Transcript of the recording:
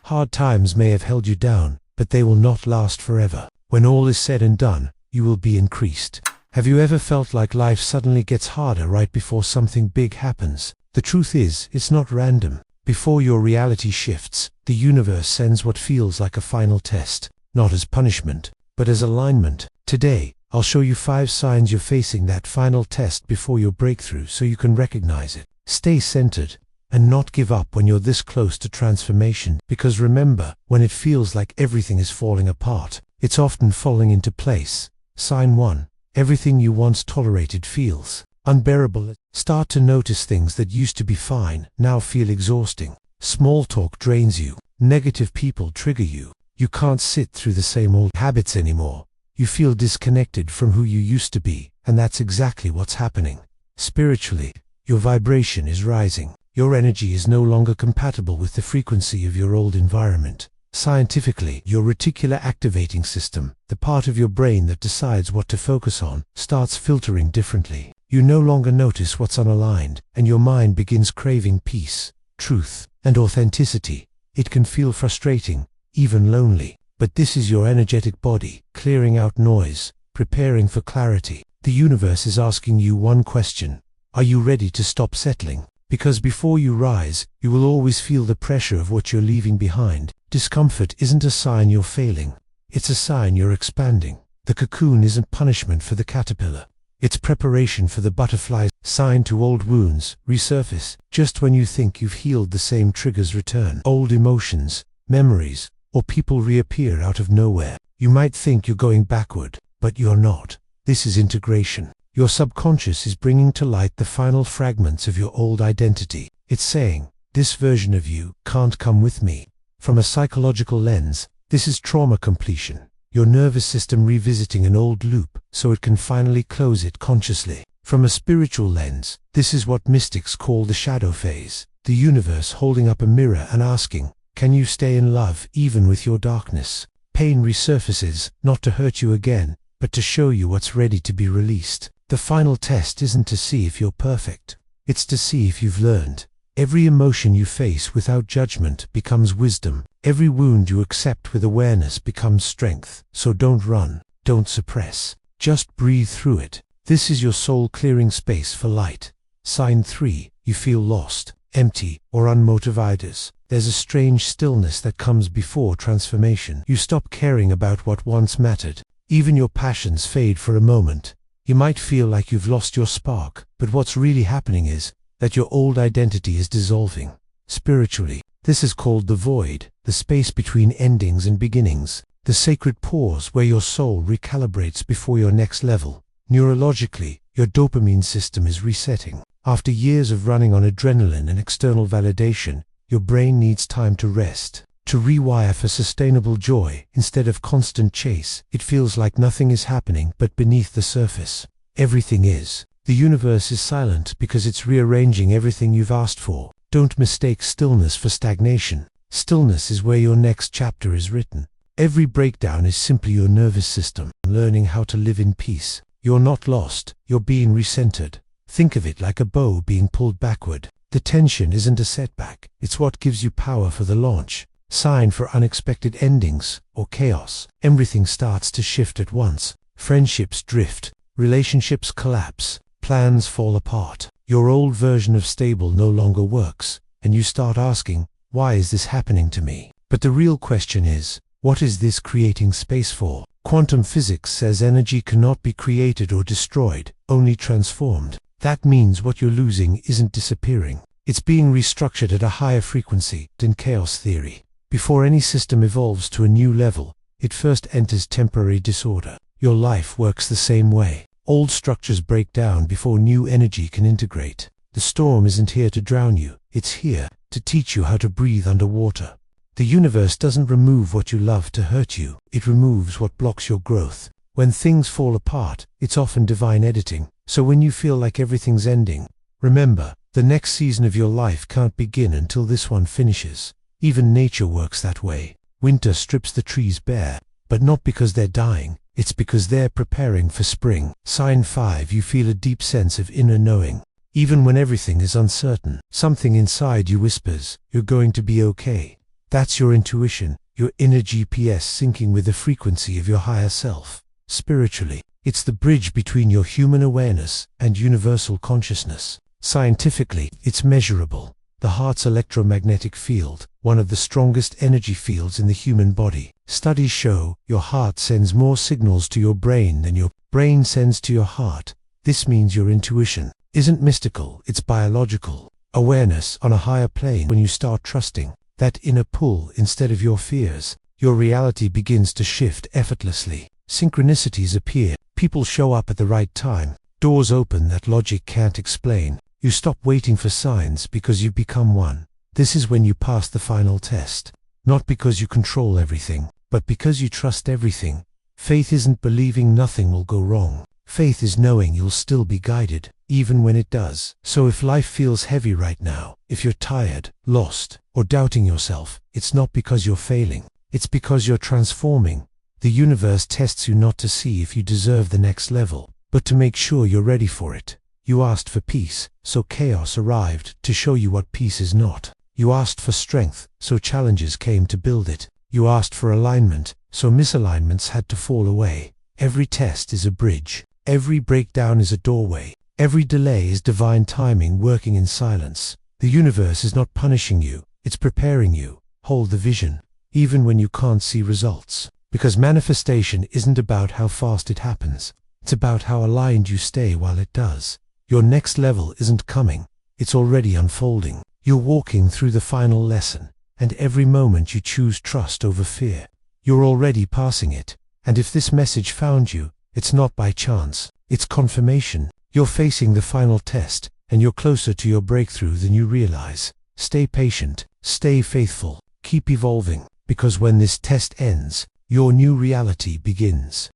Hard times may have held you down, but they will not last forever. When all is said and done, you will be increased. Have you ever felt like life suddenly gets harder right before something big happens? The truth is, it's not random. Before your reality shifts, the universe sends what feels like a final test, not as punishment, but as alignment. Today, I'll show you 5 signs you're facing that final test before your breakthrough so you can recognize it. Stay centered and not give up when you're this close to transformation, because remember, when it feels like everything is falling apart, it's often falling into place. Sign 1. Everything you once tolerated feels unbearable. Start to notice things that used to be fine now feel exhausting. Small talk drains you. Negative people trigger you. You can't sit through the same old habits anymore. You feel disconnected from who you used to be, and that's exactly what's happening. Spiritually, your vibration is rising. Your energy is no longer compatible with the frequency of your old environment. Scientifically, your reticular activating system, the part of your brain that decides what to focus on, starts filtering differently. You no longer notice what's unaligned, and your mind begins craving peace, truth, and authenticity. It can feel frustrating, even lonely, but this is your energetic body, clearing out noise, preparing for clarity. The universe is asking you one question: are you ready to stop settling? Because before you rise, you will always feel the pressure of what you're leaving behind. Discomfort isn't a sign you're failing. It's a sign you're expanding. The cocoon isn't punishment for the caterpillar. It's preparation for the butterfly. Sign 2. Old wounds resurface. Just when you think you've healed, the same triggers return. Old emotions, memories, or people reappear out of nowhere. You might think you're going backward, but you're not. This is integration. Your subconscious is bringing to light the final fragments of your old identity. It's saying, this version of you can't come with me. From a psychological lens, this is trauma completion. Your nervous system revisiting an old loop so it can finally close it consciously. From a spiritual lens, this is what mystics call the shadow phase. The universe holding up a mirror and asking, can you stay in love even with your darkness? Pain resurfaces, not to hurt you again, but to show you what's ready to be released. The final test isn't to see if you're perfect. It's to see if you've learned. Every emotion you face without judgment becomes wisdom. Every wound you accept with awareness becomes strength. So don't run, don't suppress. Just breathe through it. This is your soul clearing space for light. Sign 3. You feel lost, empty, or unmotivated. There's a strange stillness that comes before transformation. You stop caring about what once mattered. Even your passions fade for a moment. You might feel like you've lost your spark, but what's really happening is that your old identity is dissolving. Spiritually, this is called the void, the space between endings and beginnings, the sacred pause where your soul recalibrates before your next level. Neurologically, your dopamine system is resetting. After years of running on adrenaline and external validation, your brain needs time to rest, to rewire for sustainable joy instead of constant chase. It feels like nothing is happening, but beneath the surface, everything is. The universe is silent because it's rearranging everything you've asked for. Don't mistake stillness for stagnation. Stillness is where your next chapter is written. Every breakdown is simply your nervous system learning how to live in peace. You're not lost, you're being recentered. Think of it like a bow being pulled backward. The tension isn't a setback, it's what gives you power for the launch. Sign for unexpected endings or chaos. Everything starts to shift at once. Friendships drift, relationships collapse, plans fall apart. Your old version of stable no longer works, and you start asking, why is this happening to me? But the real question is, what is this creating space for? Quantum physics says energy cannot be created or destroyed, only transformed. That means what you're losing isn't disappearing. It's being restructured at a higher frequency than chaos theory. Before any system evolves to a new level, it first enters temporary disorder. Your life works the same way. Old structures break down before new energy can integrate. The storm isn't here to drown you, it's here to teach you how to breathe underwater. The universe doesn't remove what you love to hurt you, it removes what blocks your growth. When things fall apart, it's often divine editing. So when you feel like everything's ending, remember, the next season of your life can't begin until this one finishes. Even nature works that way. Winter strips the trees bare, but not because they're dying, it's because they're preparing for spring. Sign 5. You feel a deep sense of inner knowing. Even when everything is uncertain, something inside you whispers, you're going to be okay. That's your intuition, your inner GPS syncing with the frequency of your higher self. Spiritually, it's the bridge between your human awareness and universal consciousness. Scientifically, it's measurable. The heart's electromagnetic field, one of the strongest energy fields in the human body. Studies show your heart sends more signals to your brain than your brain sends to your heart. This means your intuition isn't mystical, it's biological. Awareness on a higher plane. When you start trusting that inner pull instead of your fears, your reality begins to shift effortlessly. Synchronicities appear. People show up at the right time. Doors open that logic can't explain. You stop waiting for signs because you've become one. This is when you pass the final test. Not because you control everything, but because you trust everything. Faith isn't believing nothing will go wrong. Faith is knowing you'll still be guided, even when it does. So if life feels heavy right now, if you're tired, lost, or doubting yourself, it's not because you're failing. It's because you're transforming. The universe tests you not to see if you deserve the next level, but to make sure you're ready for it. You asked for peace, so chaos arrived to show you what peace is not. You asked for strength, so challenges came to build it. You asked for alignment, so misalignments had to fall away. Every test is a bridge. Every breakdown is a doorway. Every delay is divine timing working in silence. The universe is not punishing you, it's preparing you. Hold the vision, even when you can't see results. Because manifestation isn't about how fast it happens. It's about how aligned you stay while it does. Your next level isn't coming, it's already unfolding. You're walking through the final lesson, and every moment you choose trust over fear. You're already passing it. And if this message found you, it's not by chance, it's confirmation. You're facing the final test, and you're closer to your breakthrough than you realize. Stay patient, stay faithful, keep evolving, because when this test ends, your new reality begins.